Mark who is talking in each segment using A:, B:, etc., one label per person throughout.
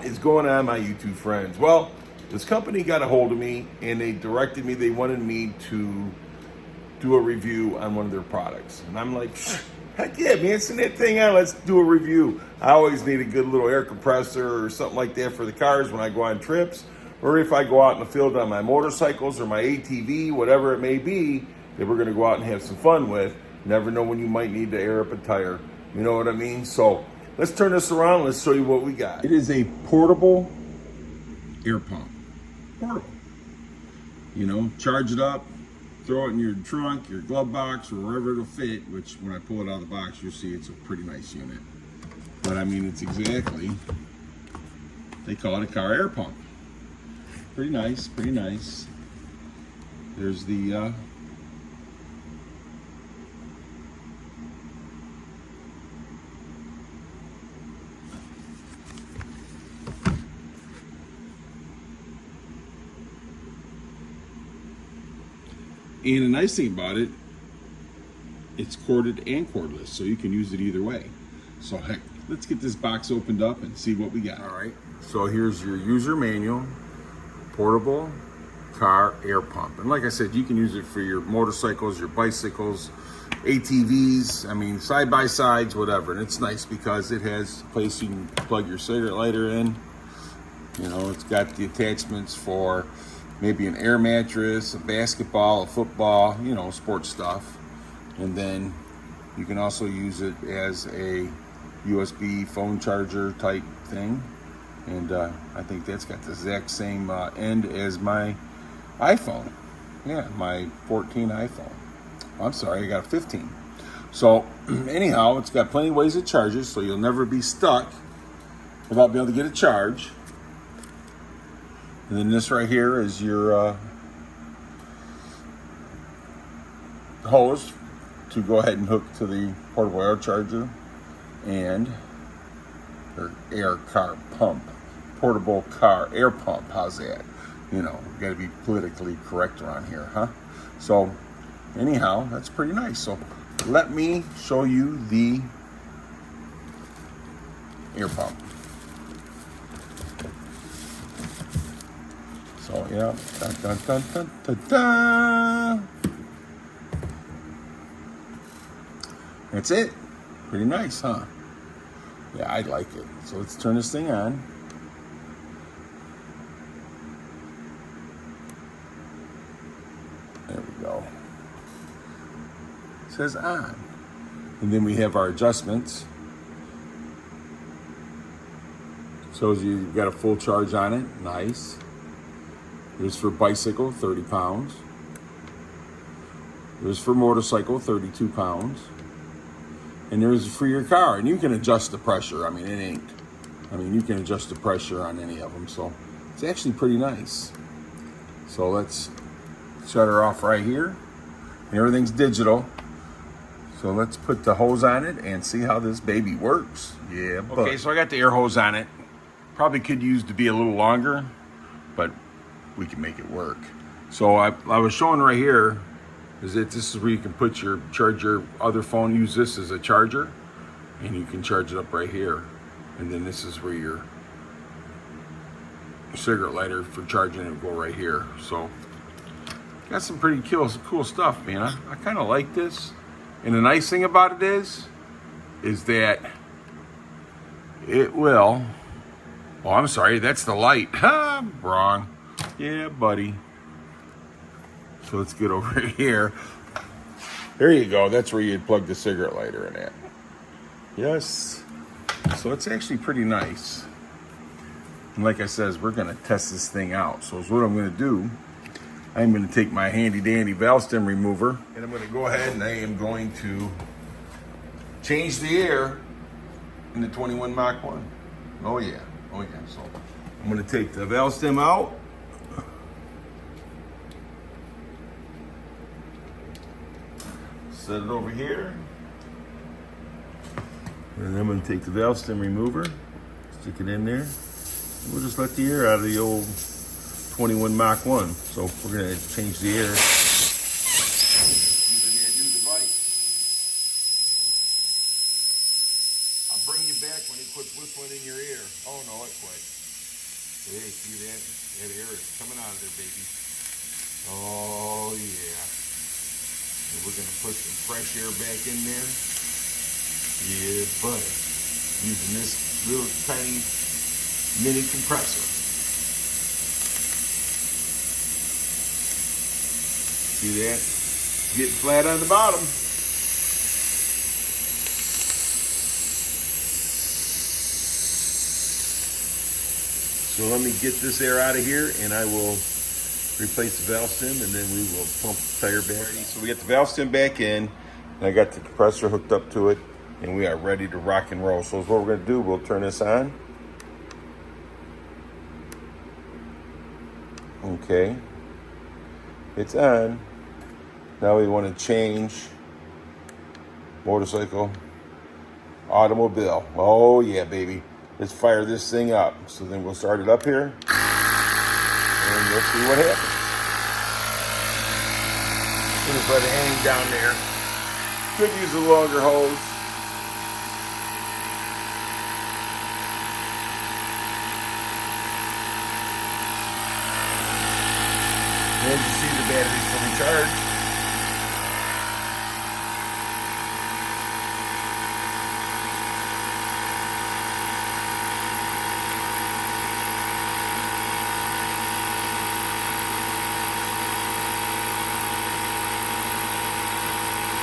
A: What is going on, my YouTube friends? Well, this company got a hold of me and they directed me, they wanted me to do a review on one of their products. And I'm like, heck yeah, man, send that thing on, let's do a review. I always need a good little air compressor or something like that for the cars when I go on trips, or if I go out in the field on my motorcycles or my ATV, whatever it may be, that we're gonna go out and have some fun with. Never know when you might need to air up a tire. You know what I mean? So let's turn this around. Let's show you what we got. It is a portable air pump. Portable. You know, charge it up, throw it in your trunk, your glove box, or wherever it'll fit, which when I pull it out of the box, you'll see it's a pretty nice unit. But I mean, it's exactly, they call it a car air pump. Pretty nice, pretty nice. There's the, and the nice thing about it, it's corded and cordless, so you can use it either way. So heck, let's get this box opened up and see what we got. All right, so here's your user manual, portable car air pump. And like I said, you can use it for your motorcycles, your bicycles, ATVs, I mean, side-by-sides, whatever. And it's nice because it has a place you can plug your cigarette lighter in. You know, it's got the attachments for maybe an air mattress, a basketball, a football, you know, sports stuff. And then you can also use it as a USB phone charger type thing. And I think that's got the exact same end as my iPhone. Yeah, my 14 iPhone. I'm sorry, I got a 15. So anyhow, it's got plenty of ways to charge it, so you'll never be stuck without being able to get a charge. And then this right here is your hose to go ahead and hook to the portable air charger and your air car pump, portable car air pump. How's that? You know, got to be politically correct around here, huh? So anyhow, that's pretty nice. So let me show you the air pump. So yeah, dun, dun, dun, dun, dun, dun. That's it. Pretty nice, huh? Yeah, I like it. So let's turn this thing on. There we go. It says on. And then we have our adjustments. Shows you've got a full charge on it. Nice. There's for bicycle, 30 pounds. There's for motorcycle, 32 pounds. And there's for your car. And you can adjust the pressure. I mean, you can adjust the pressure on any of them. So it's actually pretty nice. So let's shut her off right here. And everything's digital. So let's put the hose on it and see how this baby works. Yeah, but. Okay, so I got the air hose on it. Probably could use to be a little longer, but we can make it work. So I was showing right here is that this is where you can put charge your other phone, use this as a charger, and you can charge it up right here. And then this is where your cigarette lighter for charging it will go right here. So got some pretty cool stuff, man. I kind of like this. And the nice thing about it is that it will, oh, I'm sorry, that's the light. Ha, wrong. Yeah, buddy. So let's get over here. There you go. That's where you'd plug the cigarette lighter in at. Yes. So it's actually pretty nice. And like I said, we're going to test this thing out. So what I'm going to do, I'm going to take my handy dandy valve stem remover and I'm going to go ahead and I am going to change the air in the 21 Mach 1. Oh yeah. Oh yeah. So I'm going to take the valve stem out. Set it over here. And then I'm going to take the valve stem remover, stick it in there. We'll just let the air out of the old 21 Mach 1. So we're going to change the air. Using that new device. I'll bring you back when it quits whistling in your ear. Oh no, it quit. Hey, see that? That air is coming out of there, baby. Oh, yeah. And we're going to put some fresh air back in there. Yeah, buddy. Using this little tiny mini compressor. See that? Getting flat on the bottom. So let me get this air out of here and I will replace the valve stem and then we will pump the tire back. So we got the valve stem back in and I got the compressor hooked up to it and we are ready to rock and roll. So what we're gonna do, we'll turn this on. Okay, it's on. Now we want to change motorcycle, automobile. Oh yeah, baby. Let's fire this thing up. So then we'll start it up here and we'll see what happens. Just let it hang down there. Could use a longer hose. And you see the battery's fully charged.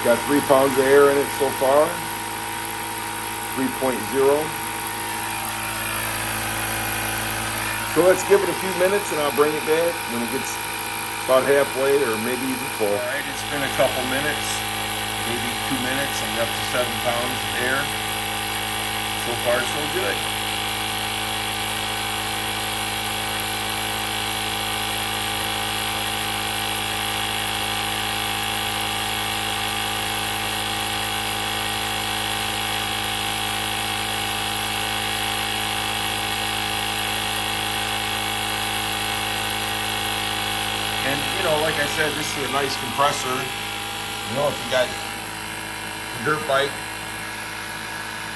A: Got 3 pounds of air in it so far. 3.0. So let's give it a few minutes and I'll bring it back when it gets about halfway or maybe even full. All right, it's been a couple minutes, maybe 2 minutes. I'm up to 7 pounds of air. So far, so good. And, you know, like I said, this is a nice compressor. You know, if you got a dirt bike,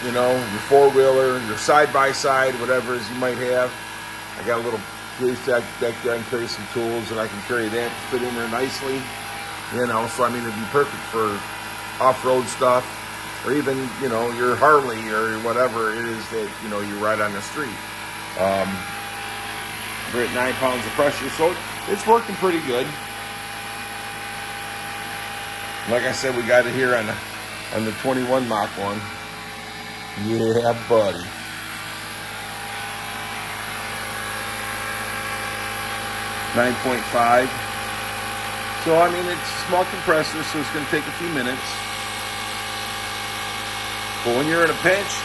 A: you know, your four-wheeler, your side-by-side, whatever it is you might have. I got a little place back there. I can carry some tools, and I can carry that to fit in there nicely. You know, so, I mean, it'd be perfect for off-road stuff, or even, you know, your Harley or whatever it is that, you know, you ride on the street. We're at 9 pounds of pressure, so it's working pretty good. Like I said, we got it here on the 21 Mach 1. Yeah, buddy. .5. So, I mean, it's a small compressor, so it's going to take a few minutes. But when you're in a pinch,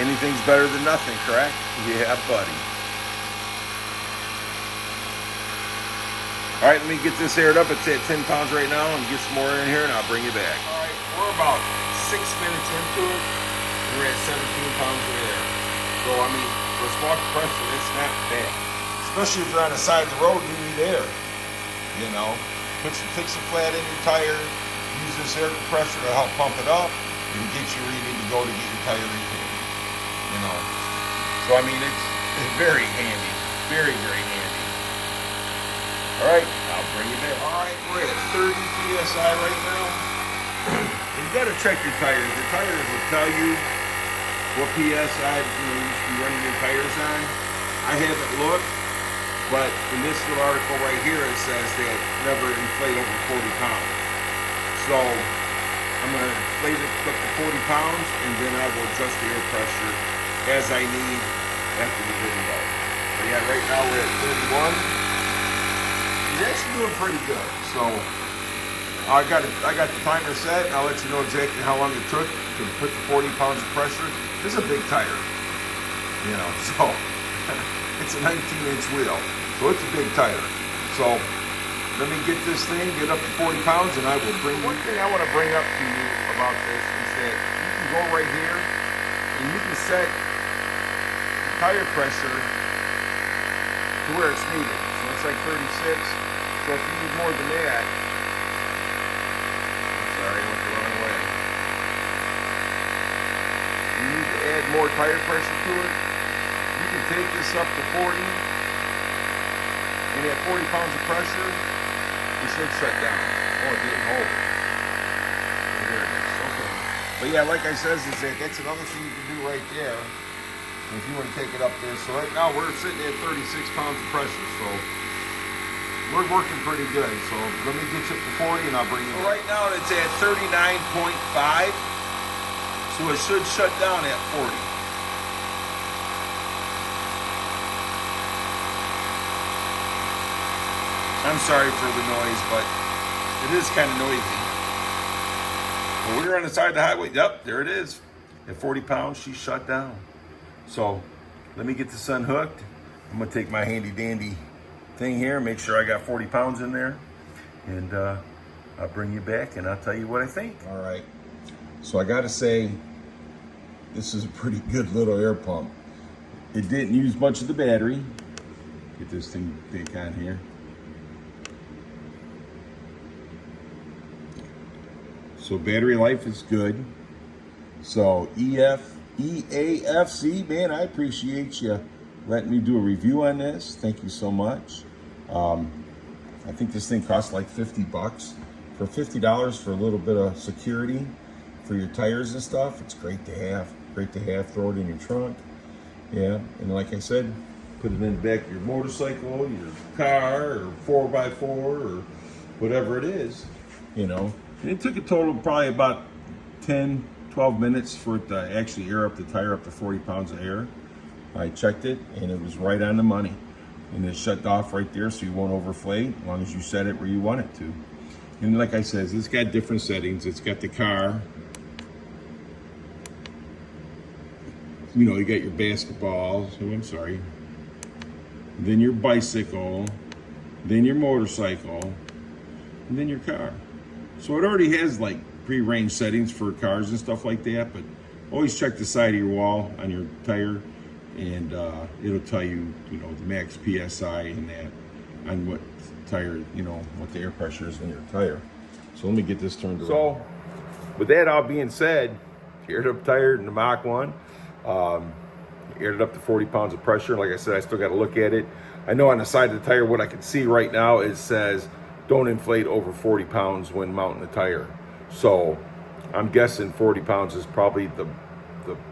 A: anything's better than nothing, correct? Yeah, buddy. All right, let me get this aired up. It's at 10 pounds right now and get some more in here and I'll bring you back. All right, we're about 6 minutes into it. We're at 17 pounds of air. So, I mean, for a small compressor, it's not bad. Especially if you're on the side of the road, you need air. You know, fix a flat in your tire, use this air compressor to help pump it up and get you where you need to go to get your tire repaired. You know, so I mean, it's very handy, very, very handy. All right, I'll bring you there. All right, we're at 30 PSI right now. And you gotta check your tires. Your tires will tell you what PSI you should be running your tires on. I haven't looked, but in this little article right here, it says that never inflate over 40 pounds. So I'm gonna inflate it up to 40 pounds, and then I will adjust the air pressure as I need after the video. But yeah, right now we're at 31. It's actually doing pretty good. So I got the timer set, and I'll let you know exactly how long it took to put the 40 pounds of pressure. This is a big tire, you know, so it's a 19-inch wheel, so it's a big tire. So let me get this thing, get up to 40 pounds, and I will bring. One thing I want to bring up to you about this is that you can go right here, and you can set the tire pressure to where it's needed. So it's like 36. So if you need more than that, sorry, I went the wrong way. You need to add more tire pressure to it. You can take this up to 40. and at 40 pounds of pressure, it should shut down. Oh, it didn't hold. Oh, there it is. Okay. But yeah, like I says, that's another thing you can do right there. If you want to take it up there. So right now we're sitting at 36 pounds of pressure. So we're working pretty good. So let me get you up to 40 and I'll bring you. So right now it's at 39.5. So it should shut down at 40. I'm sorry for the noise, but it is kind of noisy. But we're on the side of the highway. Yep, there it is. At 40 pounds, she's shut down. So let me get this unhooked. I'm gonna take my handy dandy thing here, make sure I got 40 pounds in there, and I'll bring you back and I'll tell you what I think. All right, so I gotta say, this is a pretty good little air pump. It didn't use much of the battery. Get this thing back on here. So battery life is good. So EAFC, man, I appreciate you letting me do a review on this. Thank you so much. I think this thing costs like 50 bucks. For $50 for a little bit of security for your tires and stuff, it's great to have. Great to have, throw it in your trunk. Yeah, and like I said, put it in the back of your motorcycle, your car, or 4x4, or whatever it is, you know. And it took a total of probably about 10, 12 minutes for it to actually air up the tire up to 40 pounds of air. I checked it and it was right on the money. And it shut off right there so you won't overflate as long as you set it where you want it to. And like I said, it's got different settings. It's got the car. You know, you got your basketballs, then your bicycle, then your motorcycle, and then your car. So it already has like pre-range settings for cars and stuff like that, but always check the side of your wall on your tire, and it'll tell you, you know, the max PSI and that, on what tire, you know, what the air pressure is in your tire. So let me get this turned around. So with that all being said, aired up tire in the Mach 1. Aired it up to 40 pounds of pressure. Like I said, I still got to look at it. I know on the side of the tire, what I can see right now, it says don't inflate over 40 pounds when mounting the tire. So I'm guessing 40 pounds is probably the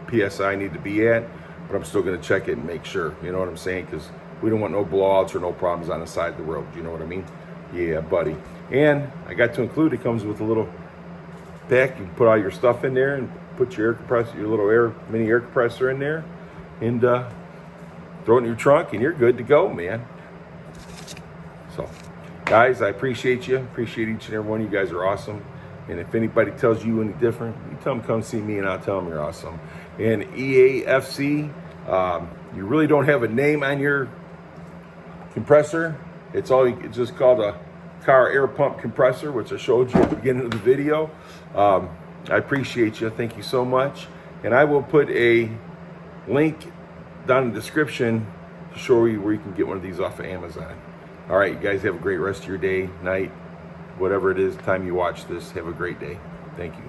A: PSI I need to be at, but I'm still going to check it and make sure, you know what I'm saying? Because we don't want no blowouts or no problems on the side of the road. You know what I mean? Yeah, buddy. And I got to include, it comes with a little pack. You can put all your stuff in there and put your air compressor, your little mini air compressor in there, and throw it in your trunk, and you're good to go, man. So, guys, I appreciate you. Appreciate each and every one. You guys are awesome. And if anybody tells you any different, you tell them come see me, and I'll tell them you're awesome. And EAFC, you really don't have a name on your compressor. It's just called a car air pump compressor, which I showed you at the beginning of the video. I appreciate you. Thank you so much. And I will put a link down in the description to show you where you can get one of these off of Amazon. All right, you guys have a great rest of your day, night, whatever it is, time you watch this. Have a great day. Thank you.